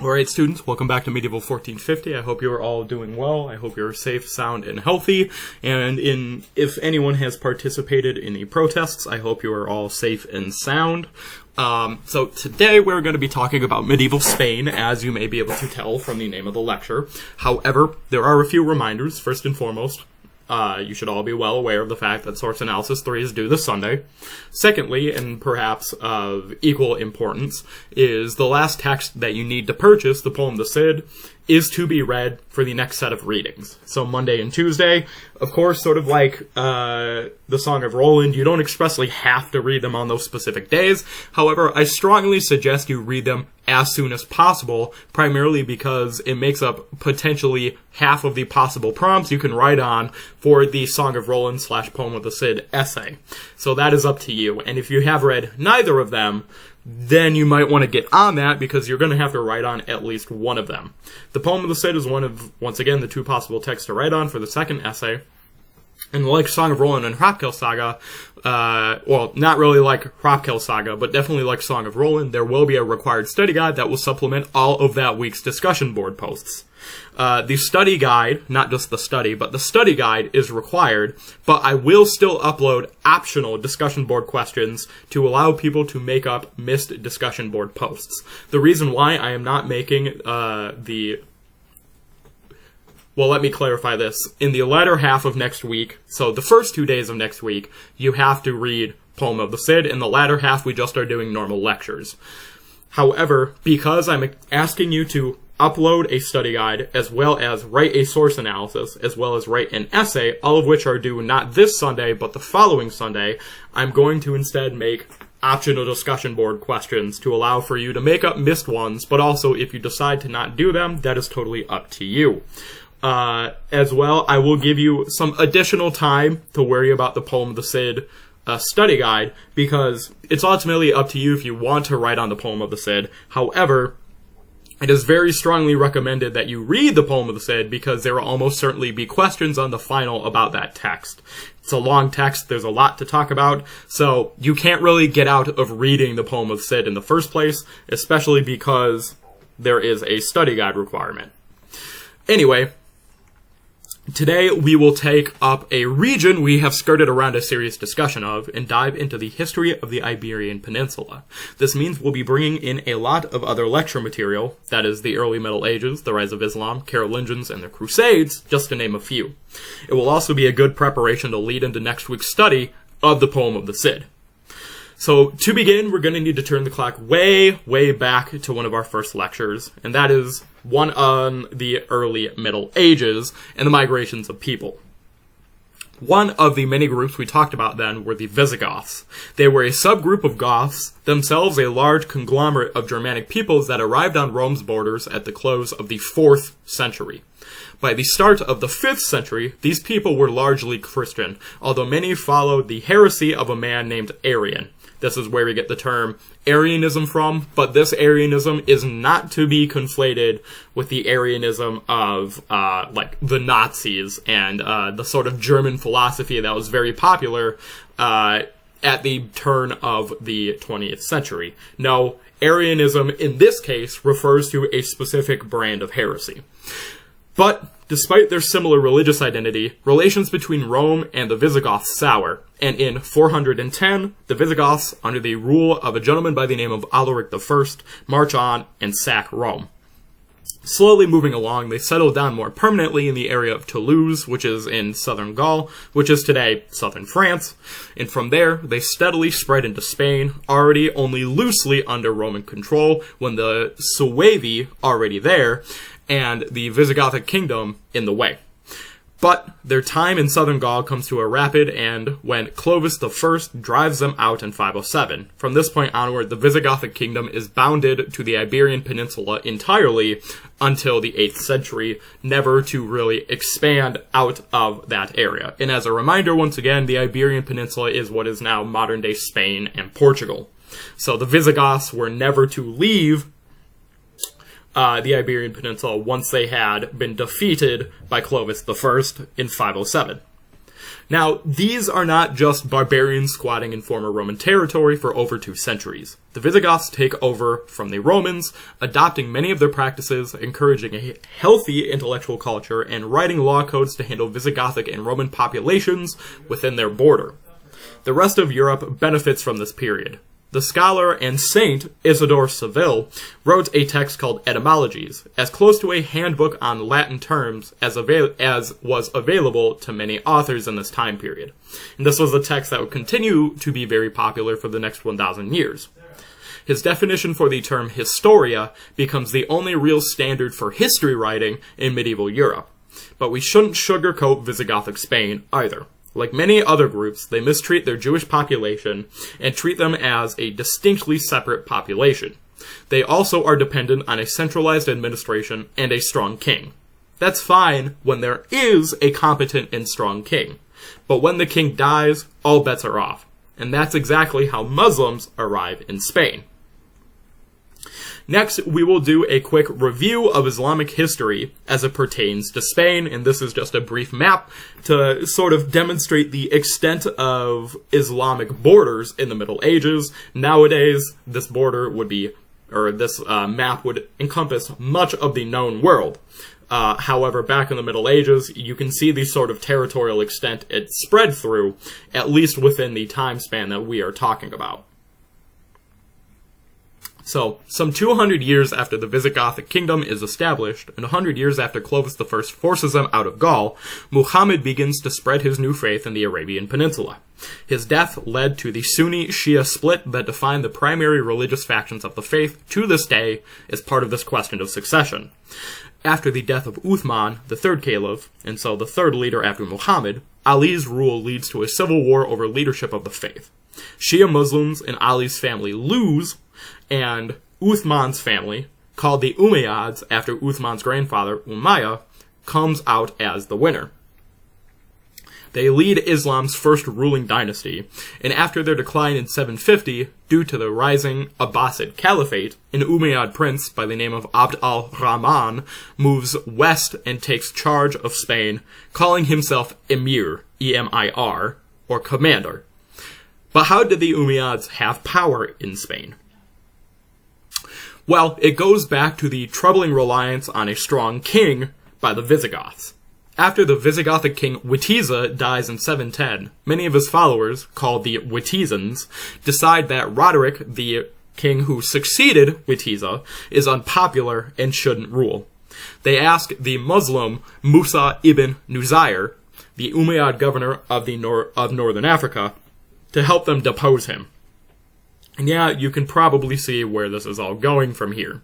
Alright students, welcome back to Medieval 1450. I hope you are all doing well. I hope you're safe, sound, and healthy. And if anyone has participated in the protests, I hope you are all safe and sound. So today we're going to be talking about medieval Spain, as you may be able to tell from the name of the lecture. However, there are a few reminders. First and foremost, you should all be well aware of the fact that Source Analysis 3 is due this Sunday. Secondly, and perhaps of equal importance, is the last text that you need to purchase, the poem The Cid, is to be read for the next set of readings. So Monday and Tuesday, of course, sort of like the Song of Roland, you don't expressly have to read them on those specific days. However, I strongly suggest you read them as soon as possible, primarily because it makes up potentially half of the possible prompts you can write on for the Song of Roland / Poem of the Cid essay. So that is up to you. And if you have read neither of them, then you might want to get on that because you're going to have to write on at least one of them. The Poem of the Cid is one of, once again, the two possible texts to write on for the second essay. And like Song of Roland and Hropkill Saga, well, not really like Hropkill Saga, but definitely like Song of Roland, there will be a required study guide that will supplement all of that week's discussion board posts. The study guide, not just the study, but the study guide is required, but I will still upload optional discussion board questions to allow people to make up missed discussion board posts. The reason why I am not making well, let me clarify this. In the latter half of next week, so the first 2 days of next week, you have to read Poem of the Cid. In the latter half, we just are doing normal lectures. However, because I'm asking you to upload a study guide, as well as write a source analysis, as well as write an essay, all of which are due not this Sunday, but the following Sunday, I'm going to instead make optional discussion board questions to allow for you to make up missed ones, but also if you decide to not do them, that is totally up to you. As well, I will give you some additional time to worry about the Poem of the Cid study guide, because it's ultimately up to you if you want to write on the Poem of the Cid. However, it is very strongly recommended that you read the Poem of the Cid because there will almost certainly be questions on the final about that text. It's a long text, there's a lot to talk about, so you can't really get out of reading the Poem of the Cid in the first place, especially because there is a study guide requirement. Anyway, today we will take up a region we have skirted around a serious discussion of and dive into the history of the Iberian Peninsula. This means we'll be bringing in a lot of other lecture material, that is the early Middle Ages, the rise of Islam, Carolingians, and the Crusades, just to name a few. It will also be a good preparation to lead into next week's study of the Poem of the Cid. So, to begin, we're going to need to turn the clock way, way back to one of our first lectures, and that is one on the early Middle Ages and the migrations of people. One of the many groups we talked about then were the Visigoths. They were a subgroup of Goths, themselves a large conglomerate of Germanic peoples that arrived on Rome's borders at the close of the 4th century. By the start of the 5th century, these people were largely Christian, although many followed the heresy of a man named Arian. This is where we get the term Arianism from, but this Arianism is not to be conflated with the Arianism of, like, the Nazis and the sort of German philosophy that was very popular at the turn of the 20th century. No, Arianism in this case refers to a specific brand of heresy. But, despite their similar religious identity, relations between Rome and the Visigoths sour, and in 410, the Visigoths, under the rule of a gentleman by the name of Alaric I, march on and sack Rome. Slowly moving along, they settled down more permanently in the area of Toulouse, which is in southern Gaul, which is today southern France, and from there, they steadily spread into Spain, already only loosely under Roman control, when the Suevi, already there, and the Visigothic kingdom in the way. But their time in southern Gaul comes to a rapid end when Clovis I drives them out in 507. From this point onward, the Visigothic kingdom is bounded to the Iberian Peninsula entirely until the 8th century, never to really expand out of that area. And as a reminder, once again, the Iberian Peninsula is what is now modern-day Spain and Portugal. So the Visigoths were never to leave the Iberian Peninsula once they had been defeated by Clovis I in 507. Now, these are not just barbarians squatting in former Roman territory for over 2 centuries. The Visigoths take over from the Romans, adopting many of their practices, encouraging a healthy intellectual culture, and writing law codes to handle Visigothic and Roman populations within their border. The rest of Europe benefits from this period. The scholar and saint Isidore Seville wrote a text called Etymologies, as close to a handbook on Latin terms as was available to many authors in this time period. And this was a text that would continue to be very popular for the next 1,000 years. His definition for the term historia becomes the only real standard for history writing in medieval Europe. But we shouldn't sugarcoat Visigothic Spain either. Like many other groups, they mistreat their Jewish population and treat them as a distinctly separate population. They also are dependent on a centralized administration and a strong king. That's fine when there is a competent and strong king. But when the king dies, all bets are off. And that's exactly how Muslims arrive in Spain. Next, we will do a quick review of Islamic history as it pertains to Spain, and this is just a brief map to sort of demonstrate the extent of Islamic borders in the Middle Ages. Nowadays, this border would be, or this map would encompass much of the known world. However, back in the Middle Ages, you can see the sort of territorial extent it spread through, at least within the time span that we are talking about. So, some 200 years after the Visigothic kingdom is established, and 100 years after Clovis I forces them out of Gaul, Muhammad begins to spread his new faith in the Arabian Peninsula. His death led to the Sunni-Shia split that defined the primary religious factions of the faith to this day as part of this question of succession. After the death of Uthman, the third caliph, and so the third leader after Muhammad, Ali's rule leads to a civil war over leadership of the faith. Shia Muslims and Ali's family lose, and Uthman's family, called the Umayyads after Uthman's grandfather, Umayyah, comes out as the winner. They lead Islam's first ruling dynasty, and after their decline in 750, due to the rising Abbasid Caliphate, an Umayyad prince by the name of Abd al-Rahman moves west and takes charge of Spain, calling himself Emir, E-M-I-R, or commander. But how did the Umayyads have power in Spain? Well, it goes back to the troubling reliance on a strong king by the Visigoths. After the Visigothic king Witiza dies in 710, many of his followers, called the Witizans, decide that Roderick, the king who succeeded Witiza, is unpopular and shouldn't rule. They ask the Muslim Musa ibn Nusayr, the Umayyad governor of northern Africa, to help them depose him. And yeah, you can probably see where this is all going from here.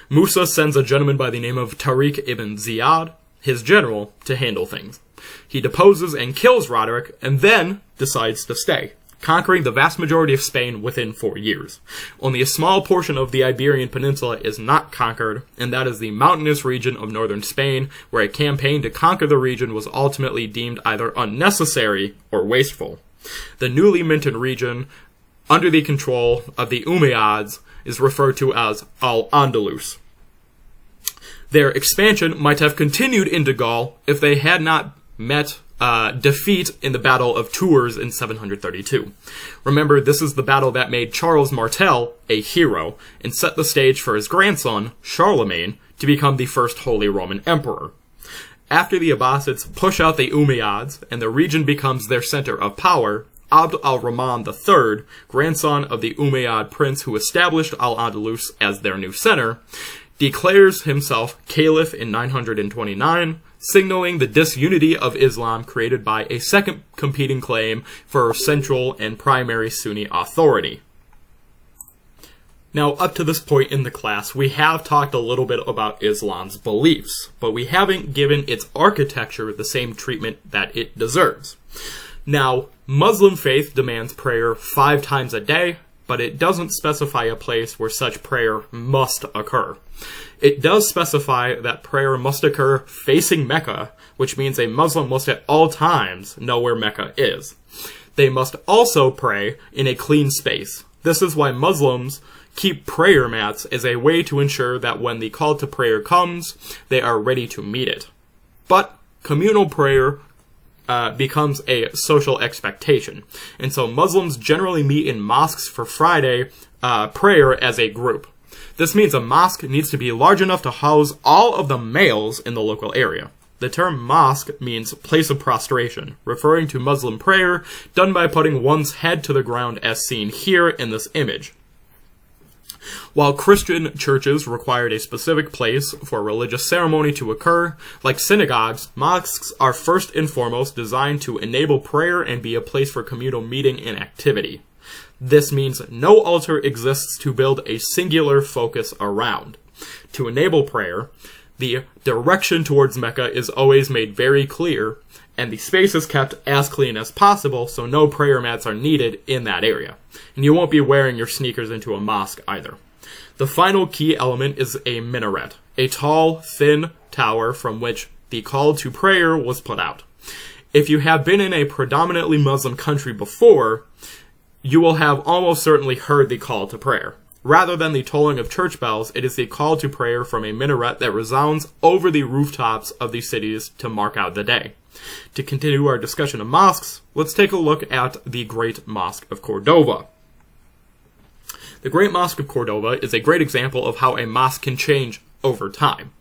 Musa sends a gentleman by the name of Tariq ibn Ziyad, his general, to handle things. He deposes and kills Roderick, and then decides to stay, conquering the vast majority of Spain within 4 years. Only a small portion of the Iberian Peninsula is not conquered, and that is the mountainous region of northern Spain, where a campaign to conquer the region was ultimately deemed either unnecessary or wasteful. The newly minted region, under the control of the Umayyads, is referred to as Al-Andalus. Their expansion might have continued into Gaul if they had not met defeat in the Battle of Tours in 732. Remember, this is the battle that made Charles Martel a hero and set the stage for his grandson, Charlemagne, to become the first Holy Roman Emperor. After the Abbasids push out the Umayyads and the region becomes their center of power, Abd al-Rahman III, grandson of the Umayyad prince who established Al-Andalus as their new center, declares himself caliph in 929, signaling the disunity of Islam created by a second competing claim for central and primary Sunni authority. Now, up to this point in the class, we have talked a little bit about Islam's beliefs, but we haven't given its architecture the same treatment that it deserves. Now, Muslim faith demands prayer 5 times a day, but it doesn't specify a place where such prayer must occur. It does specify that prayer must occur facing Mecca, which means a Muslim must at all times know where Mecca is. They must also pray in a clean space. This is why Muslims keep prayer mats as a way to ensure that when the call to prayer comes, they are ready to meet it. But communal prayer becomes a social expectation. And so Muslims generally meet in mosques for Friday prayer as a group. This means a mosque needs to be large enough to house all of the males in the local area. The term mosque means place of prostration, referring to Muslim prayer done by putting one's head to the ground as seen here in this image. While Christian churches required a specific place for religious ceremony to occur, like synagogues, mosques are first and foremost designed to enable prayer and be a place for communal meeting and activity. This means no altar exists to build a singular focus around. To enable prayer, the direction towards Mecca is always made very clear, and the space is kept as clean as possible so no prayer mats are needed in that area. And you won't be wearing your sneakers into a mosque either. The final key element is a minaret, a tall, thin tower from which the call to prayer was put out. If you have been in a predominantly Muslim country before, you will have almost certainly heard the call to prayer. Rather than the tolling of church bells, it is the call to prayer from a minaret that resounds over the rooftops of the cities to mark out the day. To continue our discussion of mosques, let's take a look at the Great Mosque of Cordova. The Great Mosque of Cordova is a great example of how a mosque can change over time.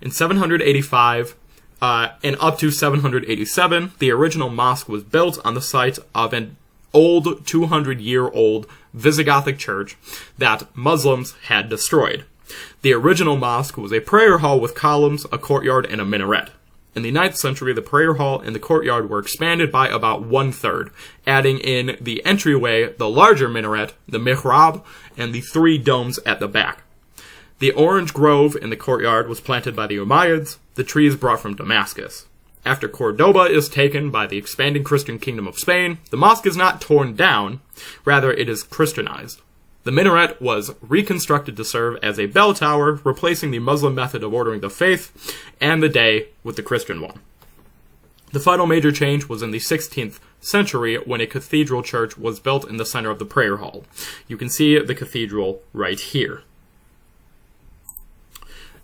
In 785 and up to 787, the original mosque was built on the site of an old 200-year-old Visigothic church that Muslims had destroyed. The original mosque was a prayer hall with columns, a courtyard, and a minaret. In the 9th century, the prayer hall and the courtyard were expanded by about 1/3, adding in the entryway, the larger minaret, the mihrab, and the 3 domes at the back. The orange grove in the courtyard was planted by the Umayyads, the trees brought from Damascus. After Cordoba is taken by the expanding Christian kingdom of Spain, the mosque is not torn down, rather it is Christianized. The minaret was reconstructed to serve as a bell tower, replacing the Muslim method of ordering the faith and the day with the Christian one. The final major change was in the 16th century when a cathedral church was built in the center of the prayer hall. You can see the cathedral right here.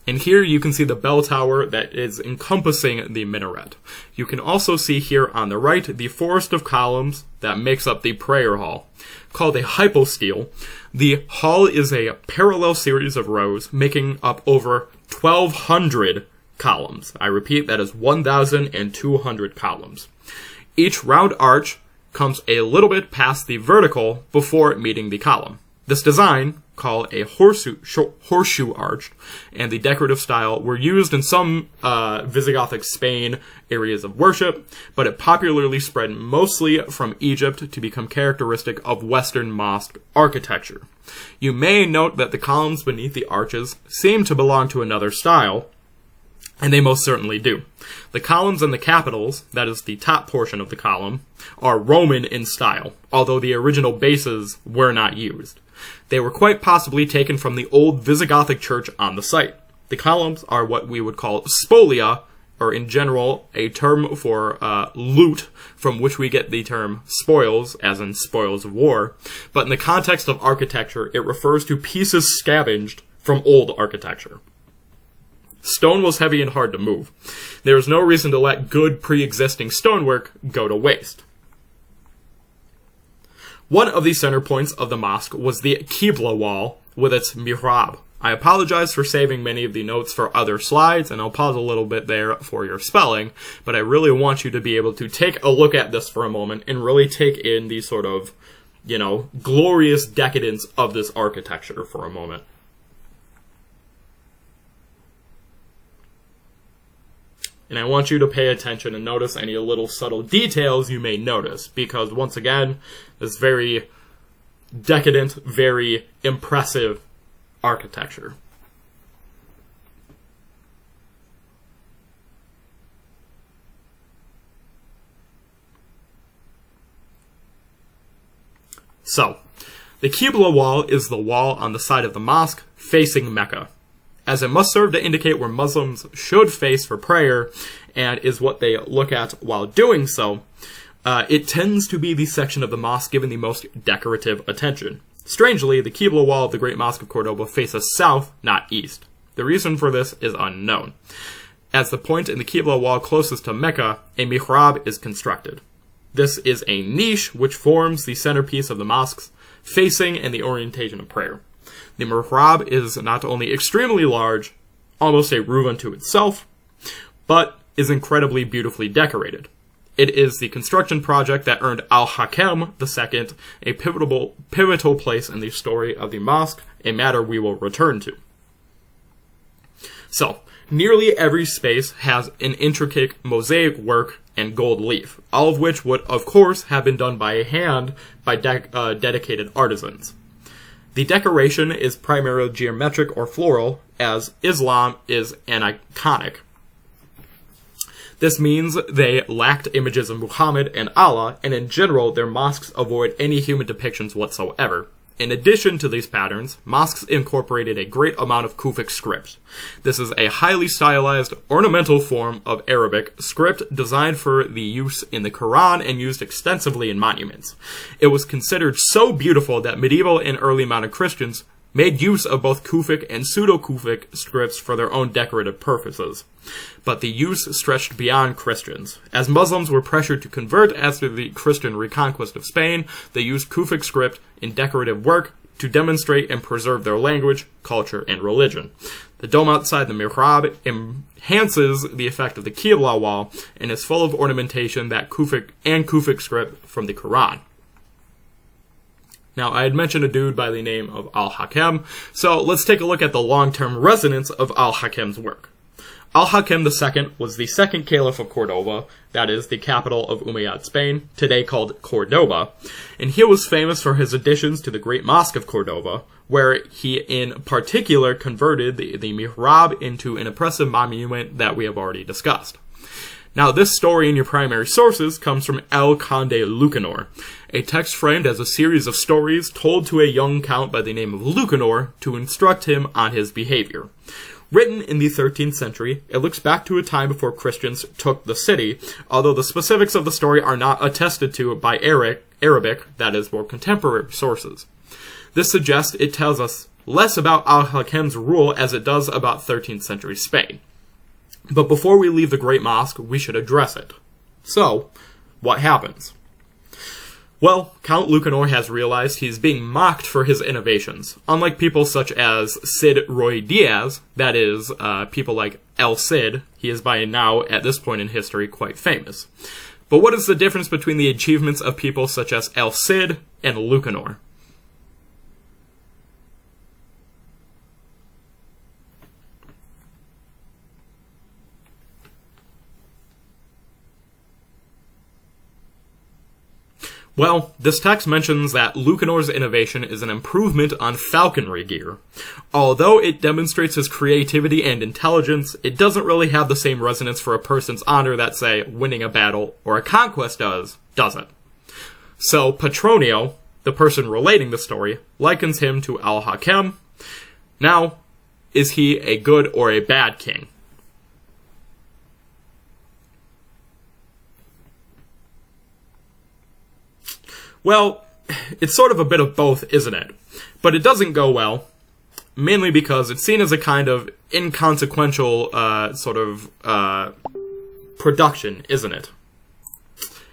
And here you can see the bell tower that is encompassing the minaret. You can also see here on the right the forest of columns that makes up the prayer hall. Called a hypostyle, the hall is a parallel series of rows making up over 1,200 columns. I repeat, that is 1,200 columns. Each round arch comes a little bit past the vertical before meeting the column. This design, called a horseshoe arch, and the decorative style were used in some Visigothic Spain areas of worship, but it popularly spread mostly from Egypt to become characteristic of Western mosque architecture. You may note that the columns beneath the arches seem to belong to another style, and they most certainly do. The columns and the capitals, that is the top portion of the column, are Roman in style, although the original bases were not used. They were quite possibly taken from the old Visigothic church on the site. The columns are what we would call spolia, or in general, a term for loot, from which we get the term spoils, as in spoils of war. But in the context of architecture, it refers to pieces scavenged from old architecture. Stone was heavy and hard to move. There is no reason to let good pre-existing stonework go to waste. One of the center points of the mosque was the Qibla wall with its mihrab. I apologize for saving many of the notes for other slides, and I'll pause a little bit there for your spelling, but I really want you to be able to take a look at this for a moment and really take in the sort of, glorious decadence of this architecture for a moment. And I want you to pay attention and notice any little subtle details you may notice, because once again, this very decadent, very impressive architecture. So, the Qibla wall is the wall on the side of the mosque facing Mecca, as it must serve to indicate where Muslims should face for prayer, and is what they look at while doing so. It tends to be the section of the mosque given the most decorative attention. Strangely, the Qibla wall of the Great Mosque of Cordoba faces south, not east. The reason for this is unknown. As the point in the Qibla wall closest to Mecca, a mihrab is constructed. This is a niche which forms the centerpiece of the mosque's facing and the orientation of prayer. The mihrab is not only extremely large, almost a room unto itself, but is incredibly beautifully decorated. It is the construction project that earned Al-Hakem II a pivotal place in the story of the mosque, a matter we will return to. So, nearly every space has an intricate mosaic work and gold leaf, all of which would, of course, have been done by hand by dedicated artisans. The decoration is primarily geometric or floral, as Islam is aniconic. This means they lacked images of Muhammad and Allah, and in general, their mosques avoid any human depictions whatsoever. In addition to these patterns, mosques incorporated a great amount of Kufic script. This is a highly stylized, ornamental form of Arabic script designed for the use in the Quran and used extensively in monuments. It was considered so beautiful that medieval and early modern Christians made use of both Kufic and pseudo-Kufic scripts for their own decorative purposes. But the use stretched beyond Christians. As Muslims were pressured to convert after the Christian reconquest of Spain, they used Kufic script in decorative work to demonstrate and preserve their language, culture, and religion. The dome outside the mihrab enhances the effect of the Qibla wall and is full of ornamentation that Kufic script from the Quran. Now, I had mentioned a dude by the name of Al-Hakem, so let's take a look at the long-term resonance of Al-Hakem's work. Al-Hakem II was the second caliph of Cordoba, that is, the capital of Umayyad Spain, today called Cordoba, and he was famous for his additions to the Great Mosque of Cordoba, where he in particular converted the mihrab into an impressive monument that we have already discussed. Now, this story in your primary sources comes from El Conde Lucanor, a text framed as a series of stories told to a young count by the name of Lucanor to instruct him on his behavior. Written in the 13th century, it looks back to a time before Christians took the city, although the specifics of the story are not attested to by Arabic, that is, more contemporary sources. This suggests it tells us less about Al-Hakem's rule as it does about 13th century Spain. But before we leave the Great Mosque, we should address it. So, what happens? Well, Count Lucanor has realized he's being mocked for his innovations. Unlike people such as Cid Roy Diaz, that is, people like El Cid, he is by now, at this point in history, quite famous. But what is the difference between the achievements of people such as El Cid and Lucanor? Well, this text mentions that Lucanor's innovation is an improvement on falconry gear. Although it demonstrates his creativity and intelligence, it doesn't really have the same resonance for a person's honor that, say, winning a battle or a conquest does it? So, Petronio, the person relating the story, likens him to Al-Hakem. Now, is he a good or a bad king? Well, it's sort of a bit of both, isn't it? But it doesn't go well, mainly because it's seen as a kind of inconsequential production, isn't it?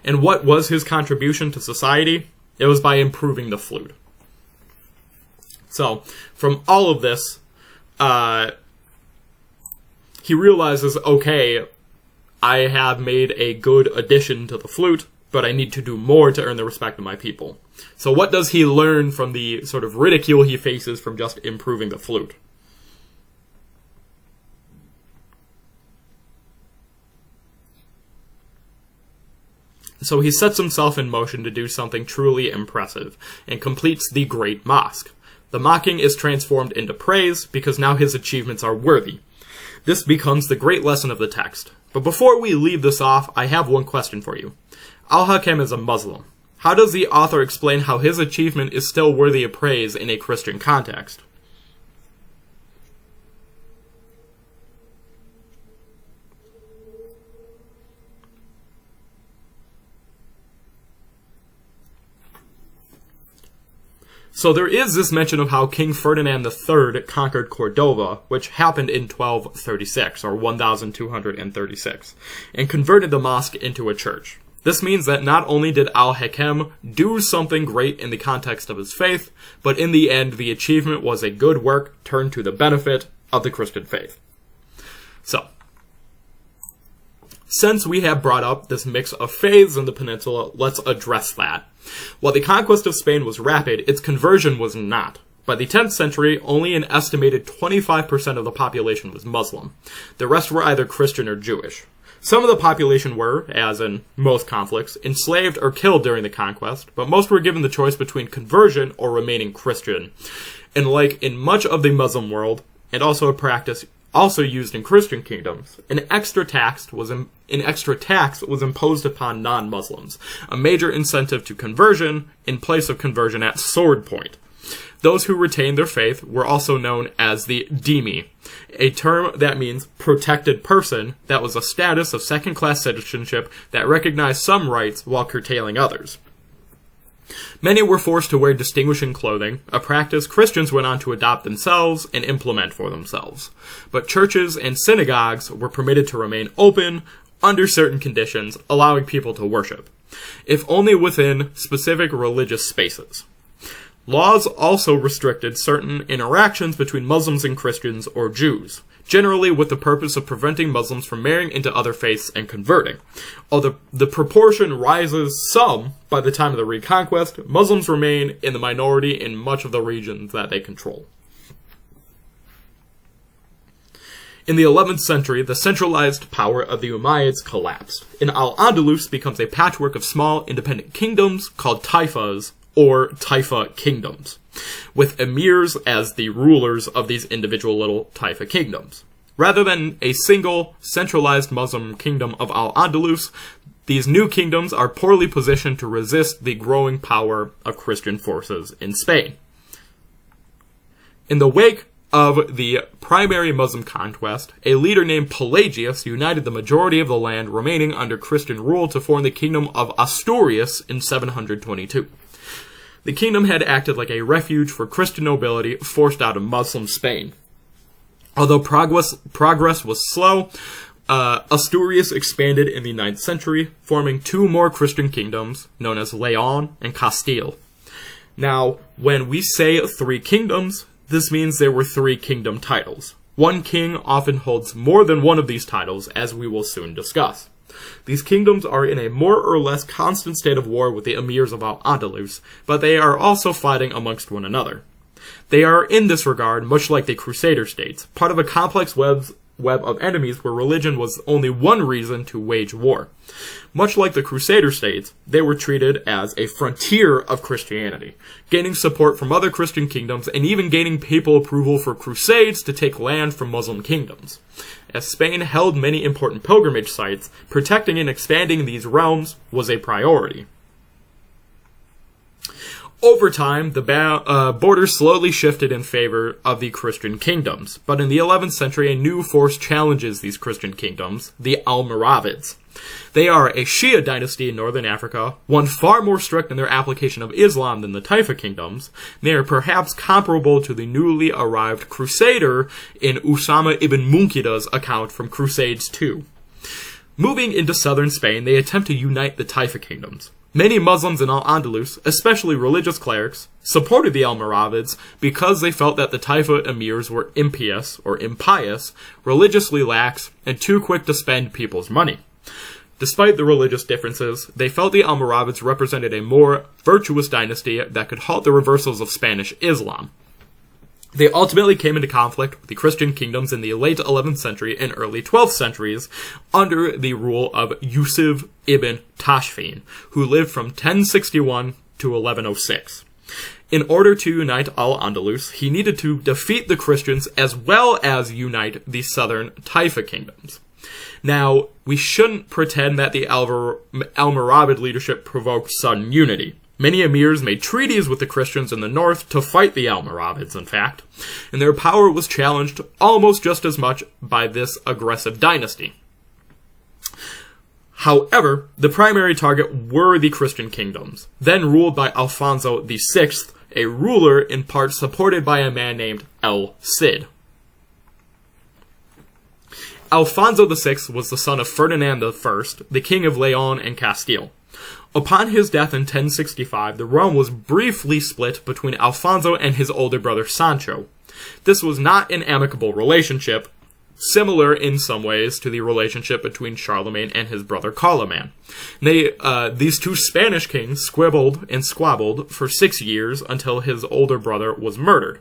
And what was his contribution to society? It was by improving the flute. So, from all of this, he realizes, okay, I have made a good addition to the flute, but I need to do more to earn the respect of my people. So what does he learn from the sort of ridicule he faces from just improving the flute? So he sets himself in motion to do something truly impressive, and completes the Great Mosque. The mocking is transformed into praise, because now his achievements are worthy. This becomes the great lesson of the text. But before we leave this off, I have one question for you. Al-Hakem is a Muslim. How does the author explain how his achievement is still worthy of praise in a Christian context? So there is this mention of how King Ferdinand III conquered Cordova, which happened in 1236, or 1236, and converted the mosque into a church. This means that not only did Al-Hakem do something great in the context of his faith, but in the end the achievement was a good work turned to the benefit of the Christian faith. So, since we have brought up this mix of faiths in the peninsula, let's address that. While the conquest of Spain was rapid, its conversion was not. By the 10th century, only an estimated 25% of the population was Muslim. The rest were either Christian or Jewish. Some of the population were, as in most conflicts, enslaved or killed during the conquest, but most were given the choice between conversion or remaining Christian. And like in much of the Muslim world, and also a practice also used in Christian kingdoms, an extra tax was imposed upon non-Muslims, a major incentive to conversion in place of conversion at sword point. Those who retained their faith were also known as the dhimmi, a term that means protected person, that was a status of second-class citizenship that recognized some rights while curtailing others. Many were forced to wear distinguishing clothing, a practice Christians went on to adopt themselves and implement for themselves. But churches and synagogues were permitted to remain open under certain conditions, allowing people to worship, if only within specific religious spaces. Laws also restricted certain interactions between Muslims and Christians or Jews, generally with the purpose of preventing Muslims from marrying into other faiths and converting. Although the proportion rises some by the time of the Reconquest, Muslims remain in the minority in much of the regions that they control. In the 11th century, the centralized power of the Umayyads collapsed, and Al-Andalus becomes a patchwork of small, independent kingdoms called taifas, or taifa kingdoms, with emirs as the rulers of these individual little taifa kingdoms. Rather than a single, centralized Muslim kingdom of Al-Andalus, these new kingdoms are poorly positioned to resist the growing power of Christian forces in Spain. In the wake of the primary Muslim conquest, a leader named Pelagius united the majority of the land remaining under Christian rule to form the kingdom of Asturias in 722. The kingdom had acted like a refuge for Christian nobility forced out of Muslim Spain. Although progress was slow, Asturias expanded in the 9th century, forming two more Christian kingdoms, known as Leon and Castile. Now, when we say three kingdoms, this means there were three kingdom titles. One king often holds more than one of these titles, as we will soon discuss. These kingdoms are in a more or less constant state of war with the emirs of Al-Andalus, but they are also fighting amongst one another. They are, in this regard, much like the Crusader states, part of a complex web of enemies where religion was only one reason to wage war. Much like the Crusader states, they were treated as a frontier of Christianity, gaining support from other Christian kingdoms and even gaining papal approval for crusades to take land from Muslim kingdoms. As Spain held many important pilgrimage sites, protecting and expanding these realms was a priority. Over time, the borders slowly shifted in favor of the Christian kingdoms, but in the 11th century, a new force challenges these Christian kingdoms, the Almoravids. They are a Shia dynasty in northern Africa, one far more strict in their application of Islam than the Taifa kingdoms. They are perhaps comparable to the newly arrived Crusader in Usama ibn Munqida's account from Crusades II. Moving into southern Spain, they attempt to unite the Taifa kingdoms. Many Muslims in Al-Andalus, especially religious clerics, supported the Almoravids because they felt that the Taifa emirs were impious, or impious, religiously lax, and too quick to spend people's money. Despite the religious differences, they felt the Almoravids represented a more virtuous dynasty that could halt the reversals of Spanish Islam. They ultimately came into conflict with the Christian kingdoms in the late 11th century and early 12th centuries under the rule of Yusuf ibn Tashfin, who lived from 1061 to 1106. In order to unite Al-Andalus, he needed to defeat the Christians as well as unite the southern Taifa kingdoms. Now, we shouldn't pretend that the Almoravid leadership provoked sudden unity. Many emirs made treaties with the Christians in the north to fight the Almoravids, in fact, and their power was challenged almost just as much by this aggressive dynasty. However, the primary target were the Christian kingdoms, then ruled by Alfonso VI, a ruler in part supported by a man named El Cid. Alfonso VI was the son of Ferdinand I, the king of Leon and Castile. Upon his death in 1065, the realm was briefly split between Alfonso and his older brother Sancho. This was not an amicable relationship, similar in some ways to the relationship between Charlemagne and his brother Carloman. These two Spanish kings squabbled and squabbled for 6 years until his older brother was murdered.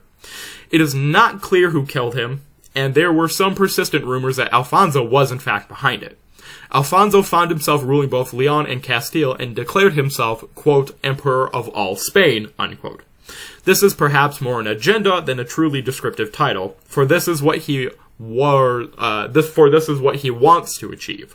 It is not clear who killed him, and there were some persistent rumors that Alfonso was in fact behind it. Alfonso found himself ruling both Leon and Castile and declared himself, quote, Emperor of all Spain, unquote. This is perhaps more an agenda than a truly descriptive title, for this is what he wants to achieve.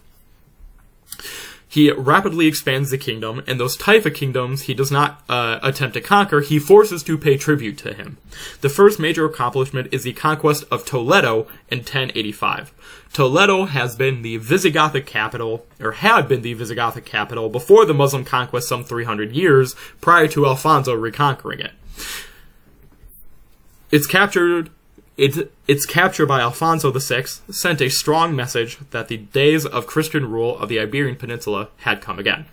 He rapidly expands the kingdom, and those type of kingdoms he does not attempt to conquer, he forces to pay tribute to him. The first major accomplishment is the conquest of Toledo in 1085. Toledo has been the Visigothic capital, or had been the Visigothic capital, before the Muslim conquest some 300 years, prior to Alfonso reconquering it. Its capture by Alfonso VI sent a strong message that the days of Christian rule of the Iberian Peninsula had come again.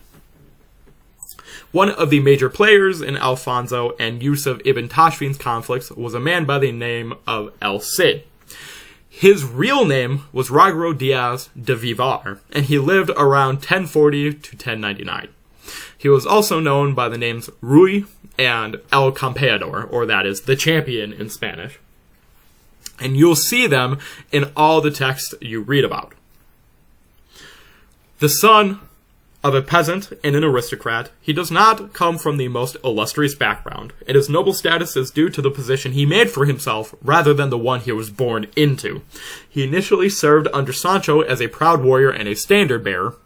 One of the major players in Alfonso and Yusuf ibn Tashfin's conflicts was a man by the name of El Cid. His real name was Rogro Diaz de Vivar, and he lived around 1040 to 1099. He was also known by the names Rui and El Campeador, or that is, the champion in Spanish. And you'll see them in all the texts you read about. The son of a peasant and an aristocrat, he does not come from the most illustrious background, and his noble status is due to the position he made for himself rather than the one he was born into. He initially served under Sancho as a proud warrior and a standard bearer,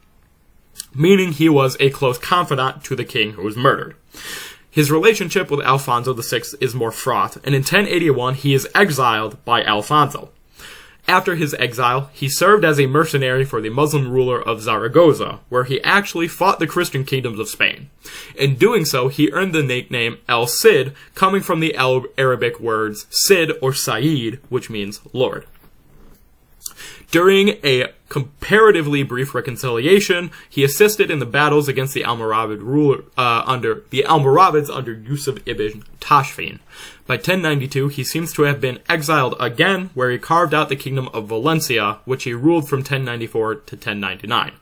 meaning he was a close confidant to the king who was murdered. His relationship with Alfonso VI is more fraught, and in 1081 he is exiled by Alfonso. After his exile, he served as a mercenary for the Muslim ruler of Zaragoza, where he actually fought the Christian kingdoms of Spain. In doing so, he earned the nickname El Cid, coming from the Arabic words Cid or Said, which means Lord. During a comparatively brief reconciliation, he assisted in the battles against the Almoravids under Yusuf ibn Tashfin. By 1092, he seems to have been exiled again, where he carved out the kingdom of Valencia, which he ruled from 1094 to 1099.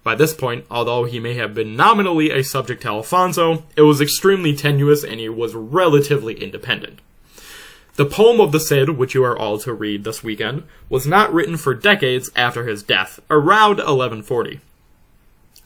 By this point, although he may have been nominally a subject to Alfonso, it was extremely tenuous and he was relatively independent. The poem of the Cid, which you are all to read this weekend, was not written for decades after his death, around 1140.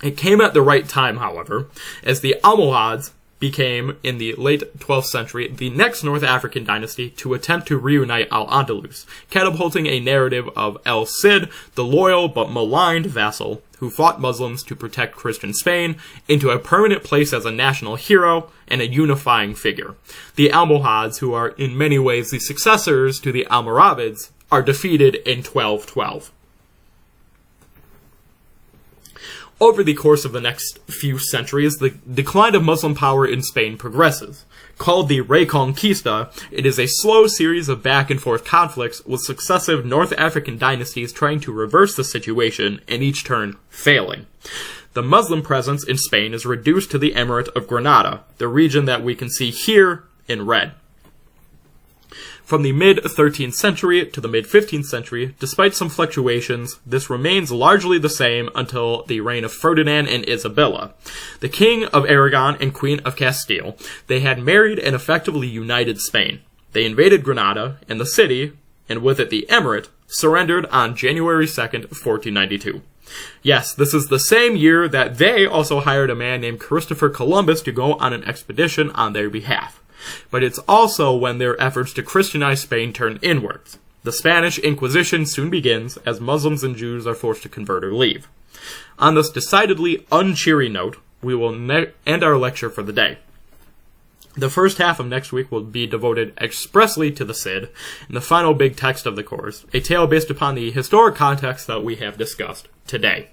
It came at the right time, however, as the Almohads became, in the late 12th century, the next North African dynasty to attempt to reunite Al-Andalus, catapulting a narrative of El Cid, the loyal but maligned vassal who fought Muslims to protect Christian Spain, into a permanent place as a national hero and a unifying figure. The Almohads, who are in many ways the successors to the Almoravids, are defeated in 1212. Over the course of the next few centuries, the decline of Muslim power in Spain progresses. Called the Reconquista, it is a slow series of back-and-forth conflicts with successive North African dynasties trying to reverse the situation, and each turn failing. The Muslim presence in Spain is reduced to the Emirate of Granada, the region that we can see here in red. From the mid-13th century to the mid-15th century, despite some fluctuations, this remains largely the same until the reign of Ferdinand and Isabella. The King of Aragon and Queen of Castile, they had married and effectively united Spain. They invaded Granada, and the city, and with it the emirate, surrendered on January 2nd, 1492. Yes, this is the same year that they also hired a man named Christopher Columbus to go on an expedition on their behalf. But it's also when their efforts to Christianize Spain turn inwards. The Spanish Inquisition soon begins as Muslims and Jews are forced to convert or leave. On this decidedly uncheery note, we will end our lecture for the day. The first half of next week will be devoted expressly to the Cid, and the final big text of the course, a tale based upon the historic context that we have discussed today.